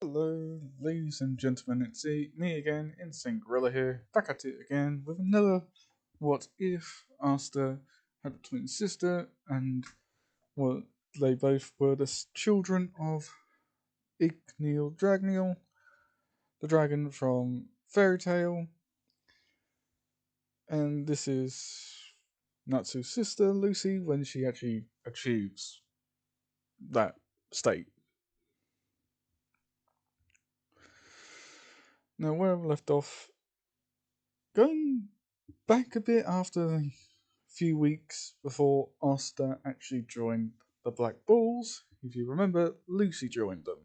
Hello, ladies and gentlemen, it's me again, Insane Gorilla here, back at it again with another What If Asta had a twin sister and well, they both were the children of igneel Dragneel, the dragon from Fairy Tale, and this is Natsu's sister, Lucy, when she actually achieves that state. Now, where I've left off, going back a bit after a few weeks before Asta actually joined the Black Bulls. If you remember, Lucy joined them.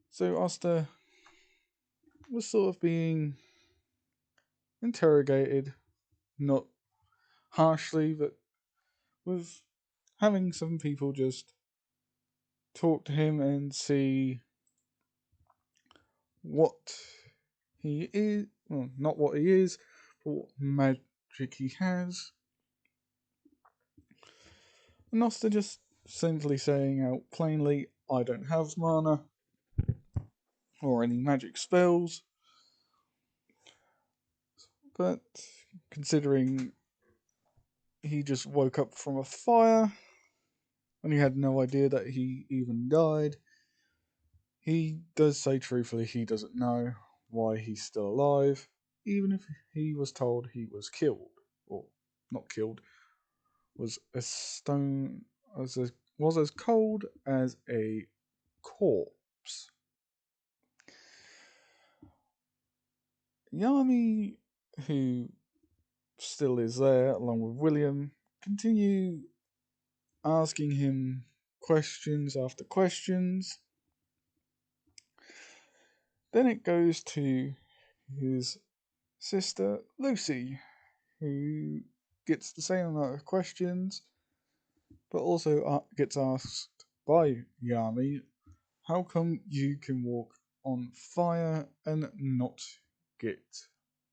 So Asta was sort of being interrogated, not harshly, but with having some people just talk to him and see what he is, well, not what he is, but what magic he has. And Asta just simply saying out plainly, I don't have mana or any magic spells. But considering he just woke up from a fire and he had no idea that he even died, he does say truthfully he doesn't know why he's still alive, even if he was told he was killed, or not killed, was as stone was as cold as a corpse. Yami, who still is there along with William, continue asking him questions after questions. Then it goes to his sister Lucy, who gets the same amount of questions, but also gets asked by Yami, how come you can walk on fire and not get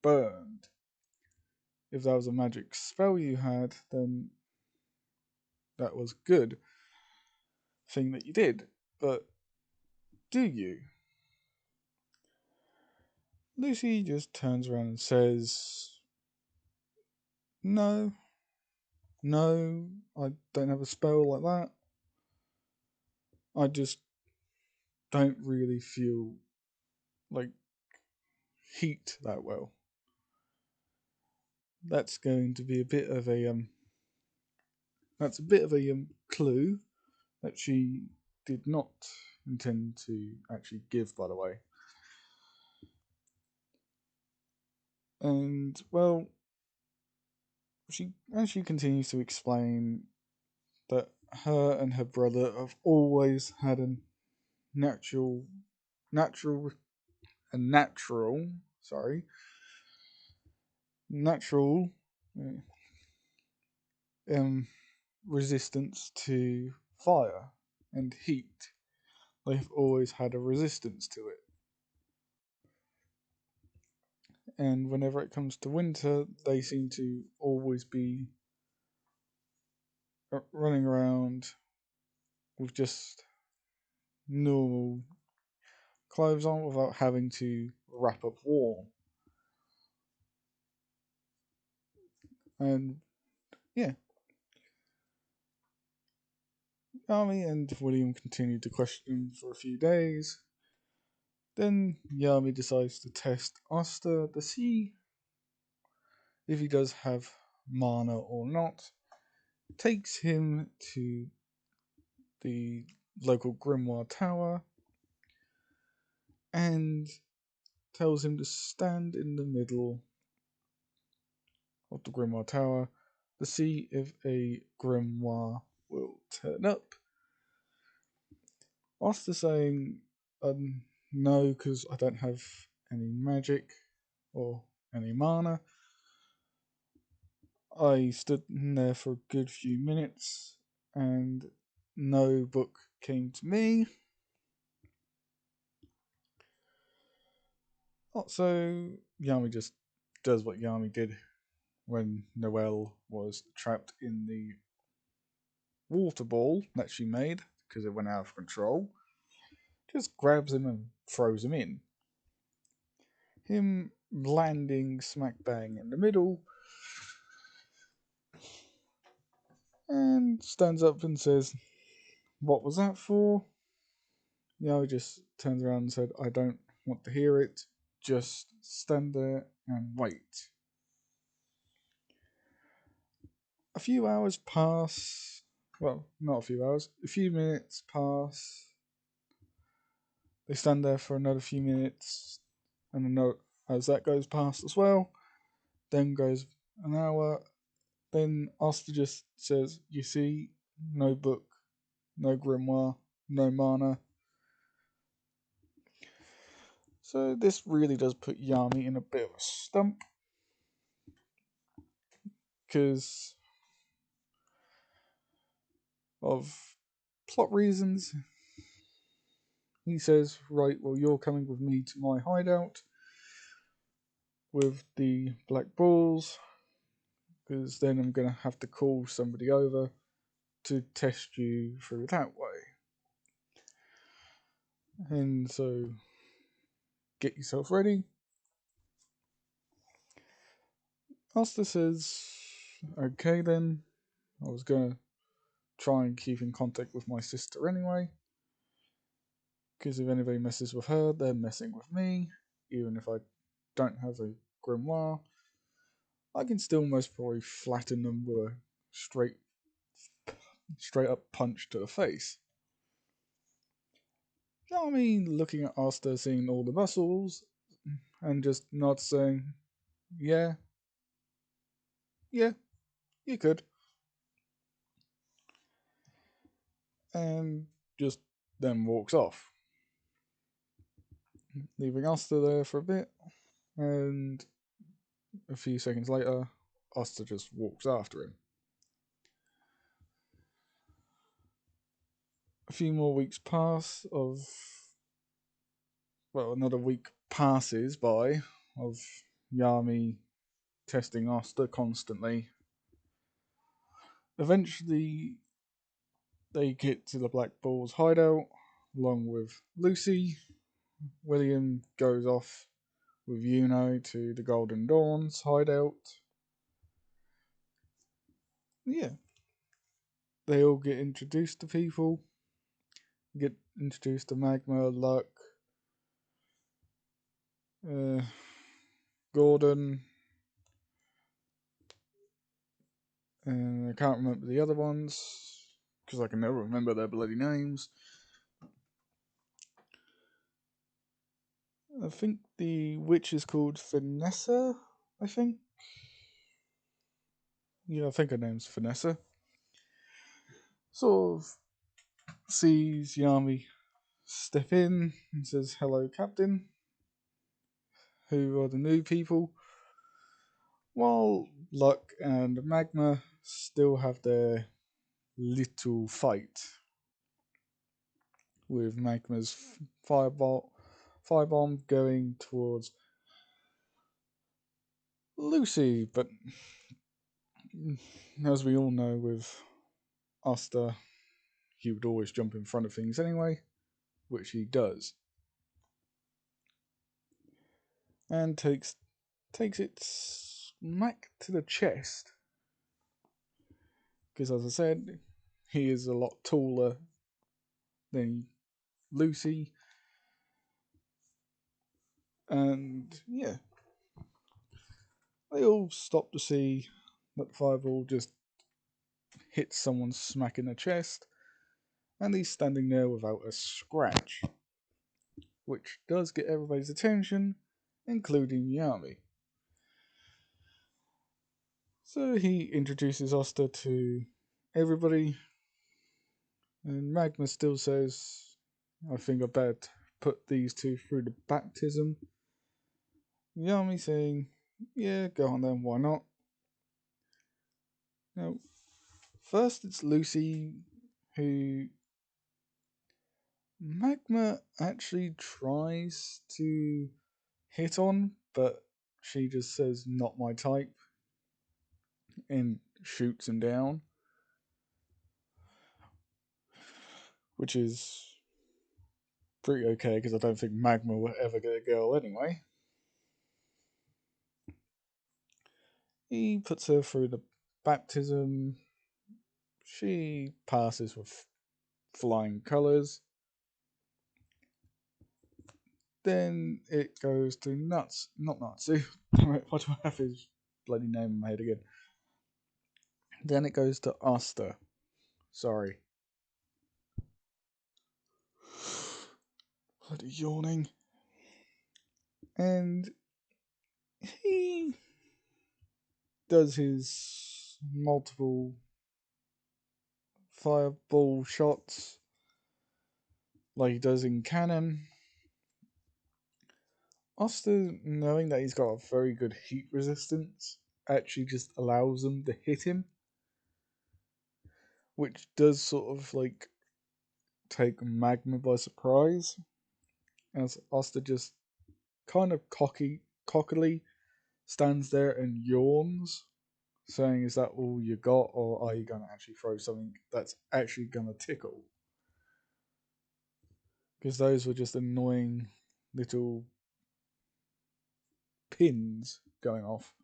burned? If that was a magic spell you had, then that was good thing that you did. But do you? Lucy just turns around and says, No, no, I don't have a spell like that. I just don't really feel like heat that well. That's going to be a bit of a that's a bit of a clue that she did not intend to actually give, by the way. And well, she continues to explain that her and her brother have always had a natural natural natural sorry natural uh, um resistance to fire and heat. They've always had a resistance to it, and whenever it comes to winter they seem to always be running around with just normal clothes on without having to wrap up warm. And yeah, Yami and William continued to question for a few days. Then Yami decides to test Asta to see if he does have mana or not. Takes him to the local Grimoire Tower and tells him to stand in the middle of the Grimoire Tower to see if a Grimoire will turn up. After saying no, because I don't have any magic or any mana, I stood in there for a good few minutes and no book came to me. So Yami just does what Yami did when Noelle was trapped in the water ball that she made because it went out of control. just grabs him and throws him in. Him landing smack bang in the middle, and stands up and says, "What was that for?" He just turns around and said, "I don't want to hear it. Just stand there and wait." A few hours pass. Well, not a few hours. A few minutes pass. They stand there for another few minutes, and as that goes past as well, then goes an hour. Then Asta just says, "You see, no book, no grimoire, no mana." So this really does put Yami in a bit of a stump, because of plot reasons. He says, "Right, well, you're coming with me to my hideout with the black balls, because then I'm going to have to call somebody over to test you through that way. And so, get yourself ready." Asta says, "Okay then, I was going to try and keep in contact with my sister anyway, because if anybody messes with her, they're messing with me. Even if I don't have a grimoire, I can still most probably flatten them with a straight up punch to the face." I mean, looking at Asta, seeing all the muscles, and just not saying, "Yeah, yeah, you could," and just then walks off, leaving Asta there for a bit, and a few seconds later, Asta just walks after him. A few more weeks pass another week passes by of Yami testing Asta constantly. Eventually, they get to the Black Bull's hideout along with Lucy. William goes off with Yuno to the Golden Dawn's hideout. Yeah, they all get introduced to people. Get introduced to Magma, Luck, uh, Gordon, and I can't remember the other ones because I can never remember their bloody names. I think the witch is called Vanessa, I think. Yeah, I think her name's Vanessa. Sort of sees Yami step in and says, "Hello, Captain. Who are the new people?" While Luck and Magma still have their little fight with Magma's firebomb going towards Lucy, but as we all know, with Asta, he would always jump in front of things anyway, which he does, and takes it smack to the chest. Because, as I said, he is a lot taller than Lucy, and yeah, they all stop to see that the fireball just hits someone smack in the chest, and he's standing there without a scratch, which does get everybody's attention, including Yami. So he introduces Asta to everybody, and Magma still says, "I think I better put these two through the baptism." Yami saying, "Yeah, go on then, why not?" Now, first it's Lucy, who Magma actually tries to hit on, but she just says, "Not my type," and shoots him down, which is pretty okay because I don't think Magma will ever get a girl anyway. He puts her through the baptism. She passes with flying colours. Then it goes to Nuts. Not Natsu. Why do I have his bloody name in my head again? Then it goes to Asta. Sorry. Bloody yawning. And he does his multiple fireball shots like he does in canon. Asta, knowing that he's got a very good heat resistance, actually just allows them to hit him, which does sort of like take Magma by surprise, as Asta just kind of cockily stands there and yawns, saying, "Is that all you got, or are you going to actually throw something that's actually going to tickle?" Because those were just annoying little pins going off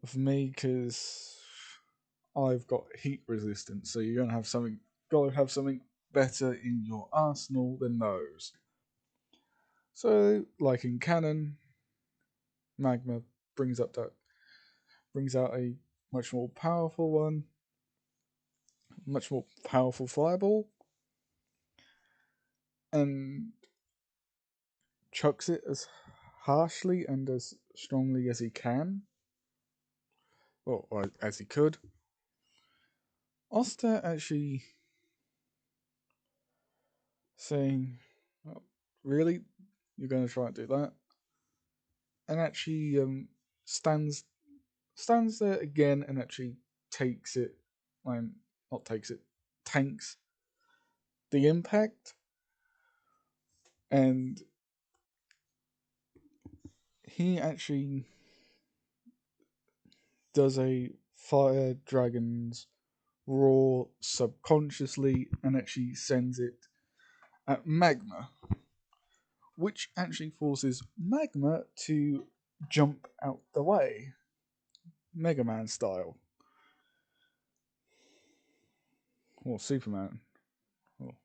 for me, because I've got heat resistance, so you're gonna have something. Got to have something better in your arsenal than those. So, like in canon, Magma brings up that brings out a much more powerful one, much more powerful fireball, and chucks it as harshly and as strongly as he can, or as he could. Oster actually saying, oh, "Really, you're going to try and do that?" And actually stands there again and actually takes it, not takes it, tanks the impact, and he actually does a fire dragon's roar subconsciously and actually sends it at Magma, which actually forces Magma to jump out the way, Mega Man style, or Superman, or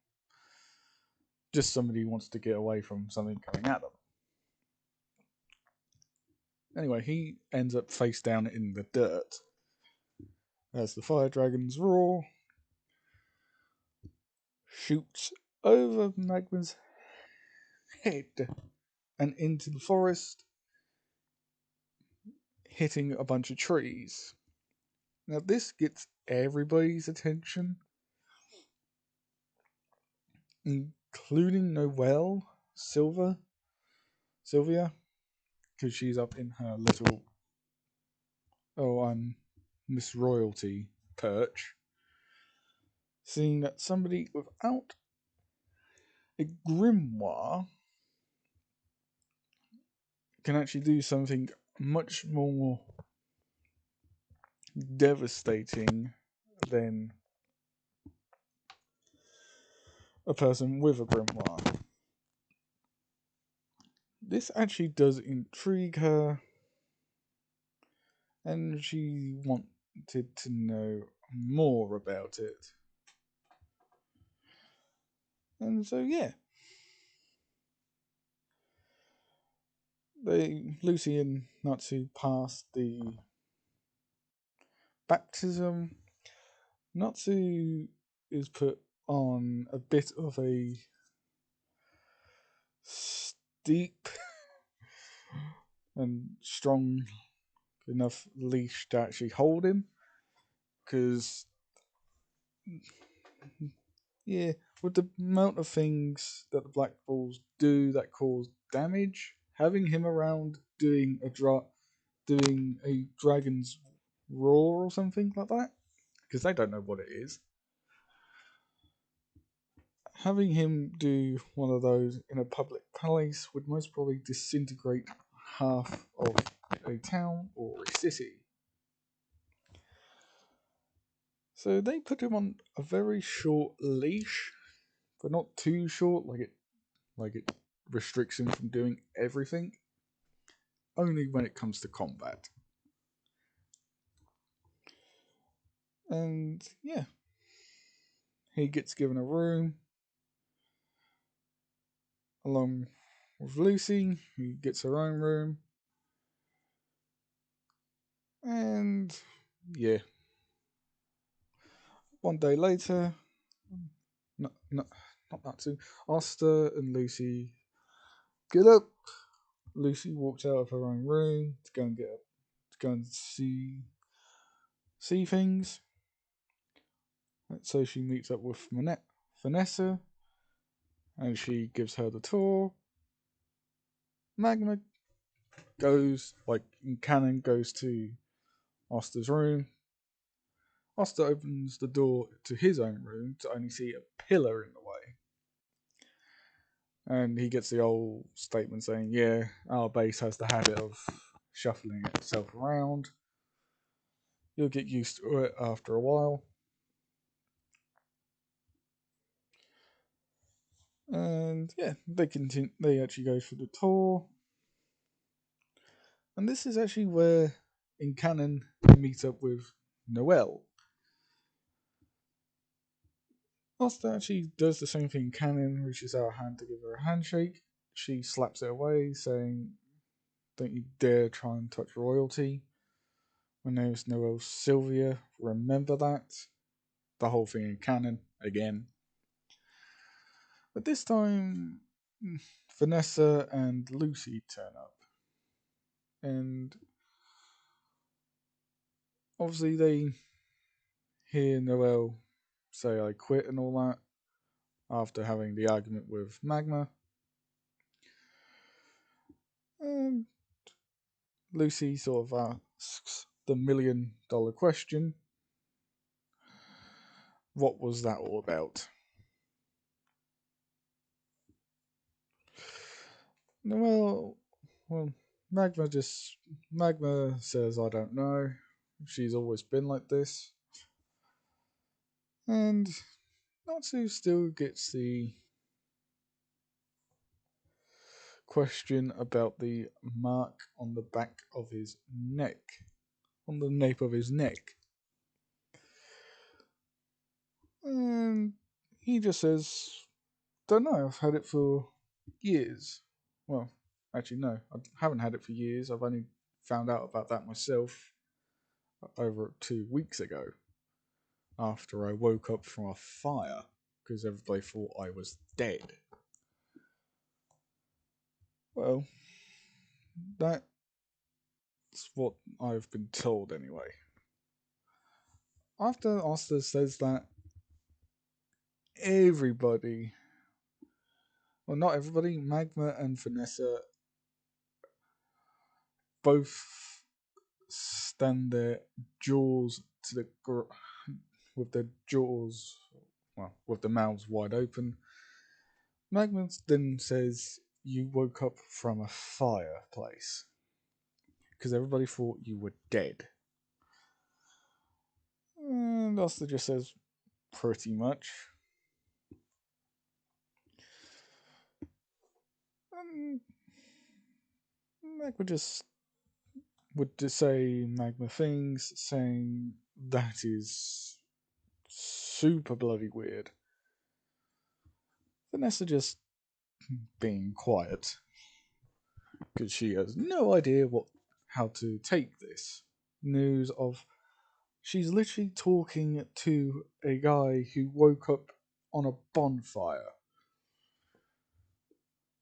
just somebody who wants to get away from something coming at them. Anyway, he ends up face down in the dirt as the fire dragon's roar shoots over Magma's head and into the forest, hitting a bunch of trees. Now, this gets everybody's attention, including Noelle Sylvia, because she's up in her little, oh, I'm Miss Royalty perch, seeing that somebody without a grimoire can actually do something much more devastating than a person with a grimoire. This actually does intrigue her, and she wanted to know more about it. And so, yeah, Lucy and Natsu pass the baptism. Natsu is put on a bit of a steep and strong enough leash to actually hold him, because yeah, with the amount of things that the Black Balls do that cause damage, having him around doing a dragon's roar or something like that, because they don't know what it is. Having him do one of those in a public place would most probably disintegrate half of a town or a city. So they put him on a very short leash, but not too short, like it Like, it restricts him from doing everything, only when it comes to combat. And yeah, he gets given a room along with Lucy, who gets her own room. And yeah, one day later, not that soon, Asta and Lucy get up. Lucy walks out of her own room to go and see things. So she meets up with Vanessa, and she gives her the tour. Magma goes, like in canon, goes to Asta's room. Asta opens the door to his own room to only see a pillar in the way. And he gets the old statement saying, yeah, our base has the habit of shuffling itself around. You'll get used to it after a while. And yeah, they continue. They actually go for the tour. And this is actually where, in canon, they meet up with Noelle. Asta actually does the same thing in canon, reaches out a hand to give her a handshake. She slaps it away, saying, don't you dare try and touch royalty. When there's Noelle Sylvia, remember that. The whole thing in canon, again. But this time, Vanessa and Lucy turn up. And obviously they hear Noelle say I quit and all that after having the argument with Magma. And Lucy sort of asks the $1,000,000 question. What was that all about? Well, Magma says I don't know. She's always been like this. And Natsu still gets the question about the mark on the back of his neck, on the nape of his neck. And he just says, don't know, I've had it for years. Well, actually, no, I haven't had it for years. I've only found out about that myself over 2 weeks ago after I woke up from a fire because everybody thought I was dead. Well, that's what I've been told anyway. After Asta says that, everybody, well, not everybody, Magma and Vanessa both stand there, jaws to the with their jaws, well, with the mouths wide open. Magma then says, "You woke up from a fireplace," because everybody thought you were dead. And Asta just says, "Pretty much." And Magma just would just say Magma things, saying that is super bloody weird. Vanessa just being quiet because she has no idea how to take this news of she's literally talking to a guy who woke up on a bonfire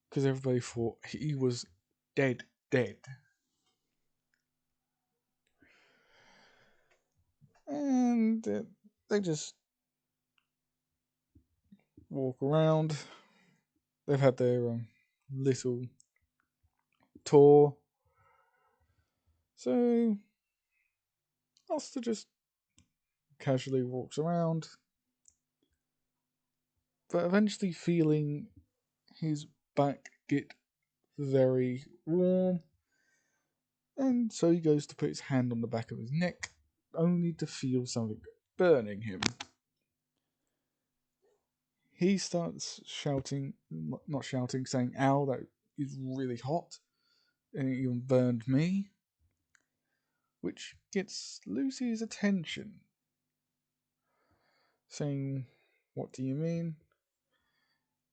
because everybody thought he was dead. And they just walk around. They've had their little tour. So Asta just casually walks around, but eventually feeling his back get very warm, and so he goes to put his hand on the back of his neck, only to feel something burning him. he starts shouting, not shouting, saying, "Ow, that is really hot," and it even burned me, which gets Lucy's attention, saying, "What do you mean?"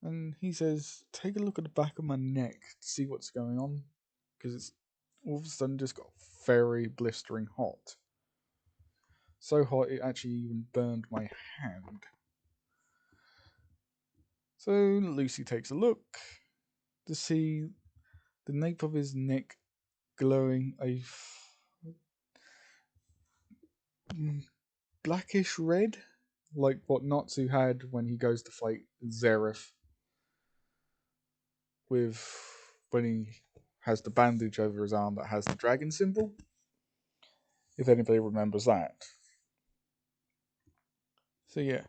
And he says, "Take a look at the back of my neck to see what's going on, because it's all of a sudden just got very blistering hot. So hot it actually even burned my hand." So Lucy takes a look to see the nape of his neck glowing a blackish red, like what Natsu had when he goes to fight Zereth with when he has the bandage over his arm that has the dragon symbol. If anybody remembers that. So yeah,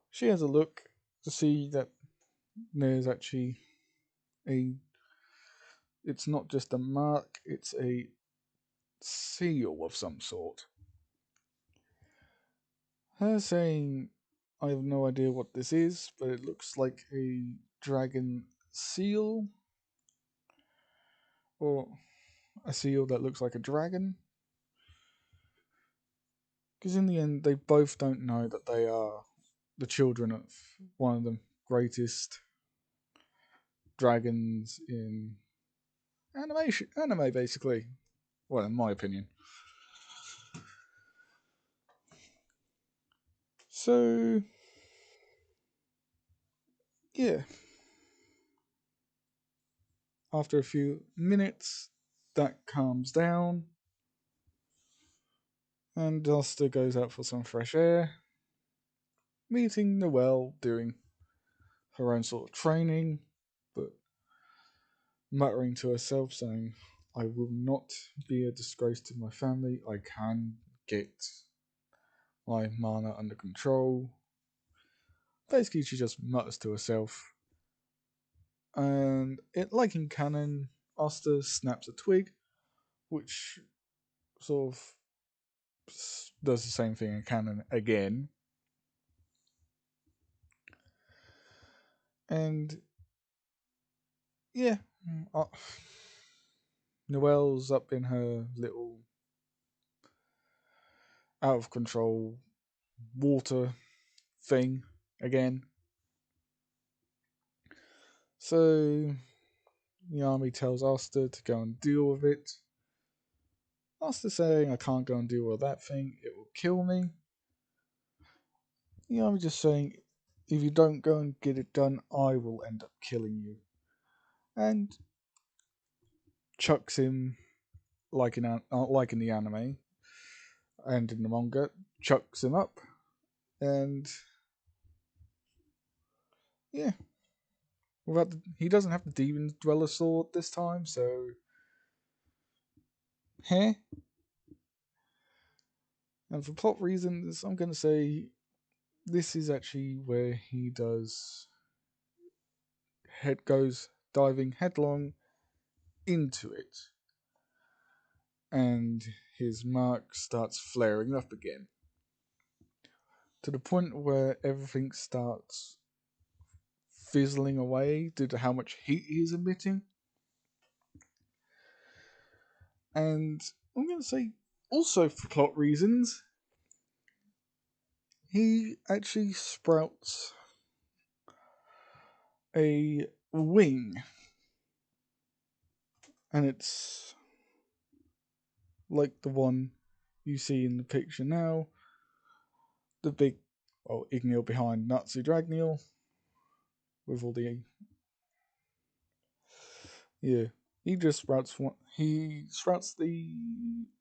she has a look to see that there's actually a. It's not just a mark; it's a seal of some sort. Her saying, "I have no idea what this is, but it looks like a dragon seal, or a seal that looks like a dragon." Because in the end, they both don't know that they are the children of one of the greatest dragons in anime, basically. Well, in my opinion. So, yeah. After a few minutes, that calms down, and Duster goes out for some fresh air, meeting Noelle, doing her own sort of training, but muttering to herself, saying, "I will not be a disgrace to my family. I can get my mana under control." Basically, she just mutters to herself. And like in canon, Asta snaps a twig, which sort of does the same thing in canon again. And yeah, uh, Noelle's up in her little out of control water thing again. So Yami tells Asta to go and deal with it. Asta saying, "I can't go and deal with that thing, it will kill me." Yami just saying, "If you don't go and get it done, I will end up killing you." And chucks him like in the anime and in the manga, chucks him up, and yeah, he doesn't have the demon dweller sword this time, so heh. And for plot reasons, I'm gonna say this is actually where he goes diving headlong into it, and his mark starts flaring up again to the point where everything starts fizzling away due to how much heat he is emitting. And I'm going to say, also for plot reasons, he actually sprouts a wing, and it's like the one you see in the picture now, the big, well, igneel behind Natsu Dragneel, with all the, yeah, he sprouts the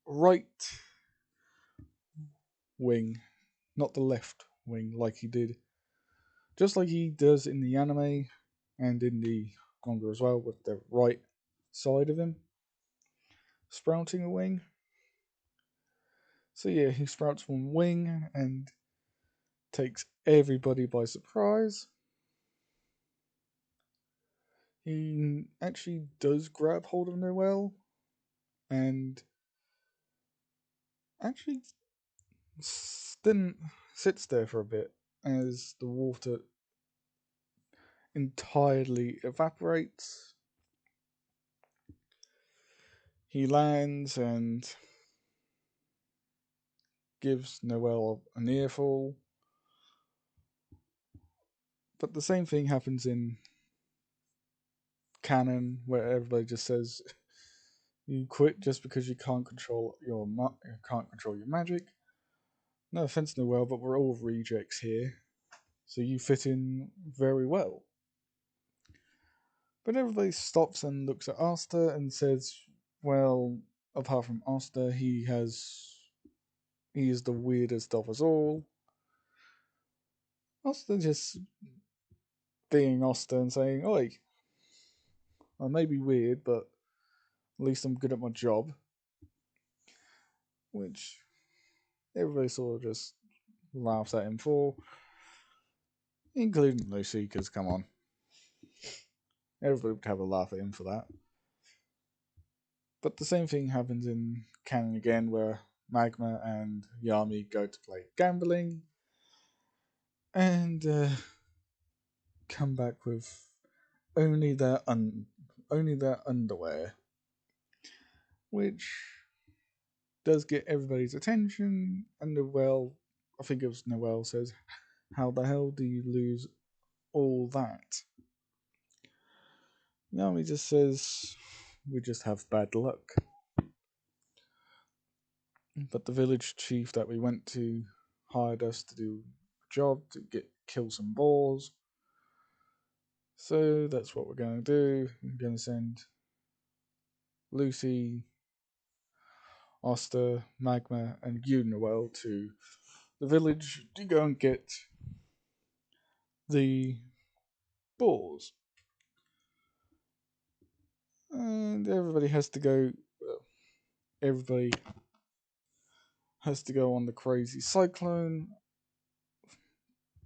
right wing, not the left wing, like he did, just like he does in the anime and in the manga as well, with the right side of him sprouting a wing. So yeah, he sprouts one wing and takes everybody by surprise. He actually does grab hold of Noelle and actually then sits there for a bit as the water entirely evaporates. He lands and gives Noel an earful. But the same thing happens in canon, where everybody just says you quit just because you can't control your magic. No offense, Noel, but we're all rejects here, so you fit in very well. But everybody stops and looks at Asta and says, well, apart from Asta, he is the weirdest of us all. Asta just being Asta and saying, oi, I may be weird, but at least I'm good at my job. Which everybody sort of just laughs at him for, including Lucy, because come on. Everybody would have a laugh at him for that. But the same thing happens in canon again, where Magma and Yami go to play gambling and come back with only only their underwear, which does get everybody's attention. And Noel, I think it was Noel, says, "How the hell do you lose all that?" Yami just says, "We just have bad luck." But the village chief that we went to hired us to do a job to kill some boars. So that's what we're going to do. I'm going to send Lucy, Asta, Magma, and you, Noel, to the village to go and get the boars. And everybody has to go. Everybody has to go on the crazy cyclone,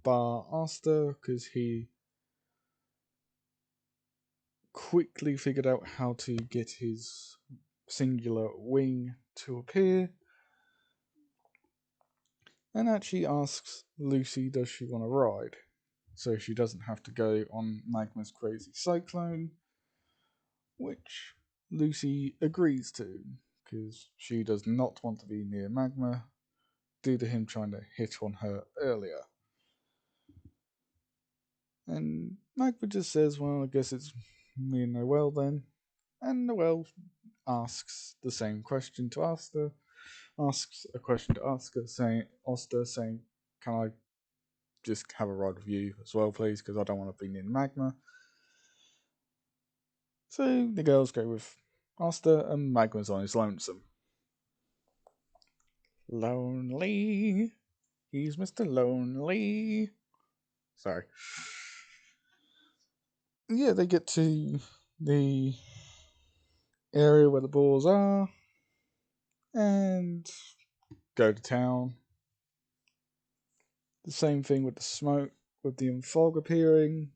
bar Asta, because he quickly figured out how to get his singular wing to appear, and actually asks Lucy does she want to ride, so she doesn't have to go on Magma's crazy cyclone, which Lucy agrees to, because she does not want to be near Magma due to him trying to hit on her earlier. And Magma just says, well, I guess it's me and Noel then. And Noel asks the same question to Asta, asks a question to Asta saying, can I just have a ride with you as well, please, because I don't want to be near Magma. So the girls go with Asta, and Magma's on his lonesome. Lonely. He's Mr. Lonely. Sorry. Yeah, they get to the area where the balls are and go to town. The same thing with the smoke, with the fog appearing,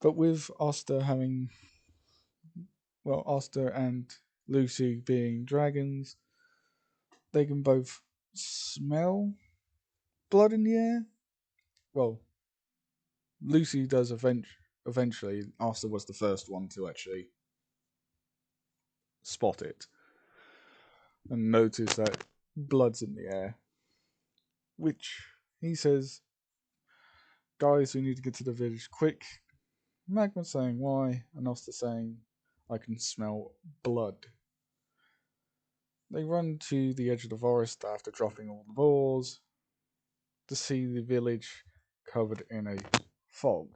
but with Asta and Lucy being dragons, they can both smell blood in the air. Well, Lucy does eventually. Asta was the first one to actually spot it and notice that blood's in the air. Which he says, guys, we need to get to the village quick. Magma saying why, and Asta saying, I can smell blood. They run to the edge of the forest after dropping all the balls to see the village covered in a fog.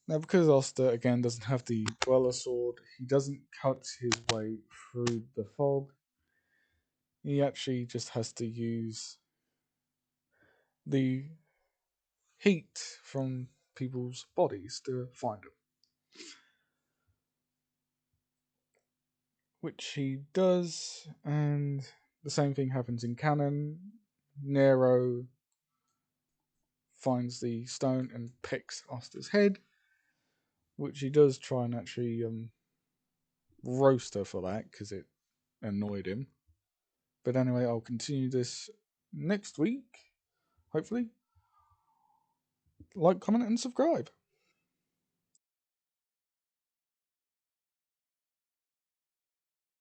Now, because Asta again doesn't have the Dweller sword, he doesn't cut his way through the fog. He actually just has to use the heat from people's bodies to find them. Which he does, and the same thing happens in canon. Nero finds the stone and picks Asta's head, which he does try and actually roast her for that because it annoyed him. But anyway, I'll continue this next week, hopefully. like, comment, and subscribe.